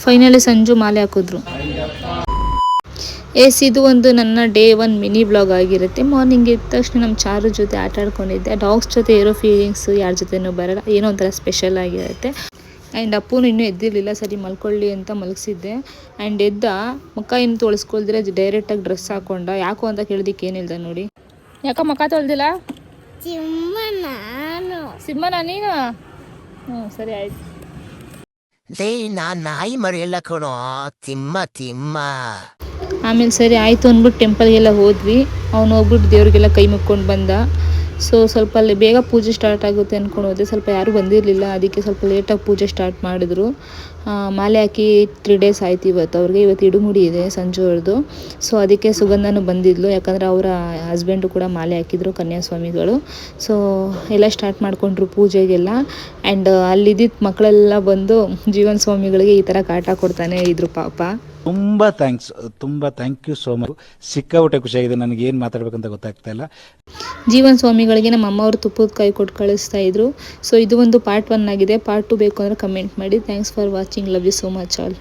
Finally Sanju ಮಾಲೆ ಹಾಕಿದ್ರು. ಇದು ಒಂದು ನನ್ನ ಡೇ 1 ಮಿನಿ ಬ್ಲಾಗ್ ಆಗಿರುತ್ತೆ. ಮಾರ್ನಿಂಗ್ ಎದ್ದ ತಕ್ಷಣ ನಮ್ಮ ಚಾರು ಜೊತೆ ಆಟ ಆಡ್ಕೊಂಡಿದ್ದೆ. ಡಾಗ್ಸ್ ಜೊತೆ ಇರೋ ಫೀಲಿಂಗ್ಸು ಯಾರ ಜೊತೆನೂ ಬರಲ್ಲ, ಏನೋ ಒಂಥರ ಸ್ಪೆಷಲ್ ಆಗಿರುತ್ತೆ. ಆ್ಯಂಡ್ ಅಪ್ಪೂನು ಇನ್ನೂ ಎದ್ದಿರಲಿಲ್ಲ, ಸರಿ ಮಲ್ಕೊಳ್ಳಿ ಅಂತ ಮಲಗಿಸಿದ್ದೆ. ಆ್ಯಂಡ್ ಎದ್ದ ಮುಖ ಇನ್ನು ತೊಳೆಸ್ಕೊಳ್ದಿರ ಡೈರೆಕ್ಟಾಗಿ ಡ್ರೆಸ್ ಹಾಕೊಂಡ. ಯಾಕೋ ಅಂತ ಕೇಳಿದಕ್ಕೆ ಏನಿಲ್ದ ನೋಡಿ. ಯಾಕೋ ಮುಖ ತೊಳ್ದಿಲ್ಲ? ಸಿಂಹನ ನೀನು? ಹ್ಞೂ ಸರಿ ಆಯ್ತು. ನಾಯಿ ಮರಿಯಲ್ಲ ಕಣೋ, ತಿಮ್ಮ. ಆಮೇಲೆ ಸರಿ ಆಯಿತು ಅಂದ್ಬಿಟ್ಟು ಟೆಂಪಲ್ಗೆಲ್ಲ ಹೋದ್ವಿ. ಅವ್ನು ಹೋಗ್ಬಿಟ್ಟು ದೇವ್ರಿಗೆಲ್ಲ ಕೈ ಮುಕ್ಕೊಂಡು ಬಂದ. ಸೊ ಸ್ವಲ್ಪ ಅಲ್ಲಿ ಬೇಗ ಪೂಜೆ ಸ್ಟಾರ್ಟ್ ಆಗುತ್ತೆ ಅಂದ್ಕೊಂಡು ಹೋದೆ. ಸ್ವಲ್ಪ ಯಾರೂ ಬಂದಿರಲಿಲ್ಲ, ಅದಕ್ಕೆ ಸ್ವಲ್ಪ ಲೇಟಾಗಿ ಪೂಜೆ ಸ್ಟಾರ್ಟ್ ಮಾಡಿದ್ರು. ಮಾಲೆ ಹಾಕಿ 3 ಡೇಸ್ ಆಯ್ತು ಇವತ್ತು ಅವ್ರಿಗೆ. ಇವತ್ತು ಇಡುಮುಡಿ ಇದೆ ಸಂಜು ಅವ್ರದ್ದು. ಸೊ ಅದಕ್ಕೆ ಸುಗಂಧನೂ ಬಂದಿದ್ಲು, ಯಾಕಂದರೆ ಅವರ ಹಸ್ಬೆಂಡು ಕೂಡ ಮಾಲೆ ಹಾಕಿದ್ರು, ಕನ್ಯಾಸ್ವಾಮಿಗಳು. ಸೊ ಎಲ್ಲ ಸ್ಟಾರ್ಟ್ ಮಾಡಿಕೊಂಡ್ರು ಪೂಜೆಗೆಲ್ಲ. ಆ್ಯಂಡ್ ಅಲ್ಲಿದ್ದಿದ್ದ ಮಕ್ಕಳೆಲ್ಲ ಬಂದು ಜೀವನ್ ಸ್ವಾಮಿಗಳಿಗೆ ಈ ಥರ ಕಾಟ ಕೊಡ್ತಾನೆ ಇದ್ರು ಪಾಪ. ತುಂಬ ಥ್ಯಾಂಕ್ ಯು ಸೋ ಮಚ್. ಸಿಕ್ಕಾಬಿಟ್ಟೆ ಖುಷಿಯಾಗಿದೆ, ನನಗೆ ಏನು ಮಾತಾಡ್ಬೇಕಂತ ಗೊತ್ತಾಗ್ತಾ ಇಲ್ಲ. ಜೀವನ್ ಸ್ವಾಮಿಗಳಿಗೆ ನಮ್ಮ ಅಮ್ಮ ಅವರು ತುಪ್ಪದ ಕಾಯಿ ಕೊಟ್ಟು ಕಳಿಸ್ತಾ ಇದ್ರು. ಸೊ ಇದು ಒಂದು ಪಾರ್ಟ್ 1 ಆಗಿದೆ. ಪಾರ್ಟ್ 2 ಬೇಕು ಅಂದರೆ ಕಮೆಂಟ್ ಮಾಡಿ. Thanks for watching. Love you so much all.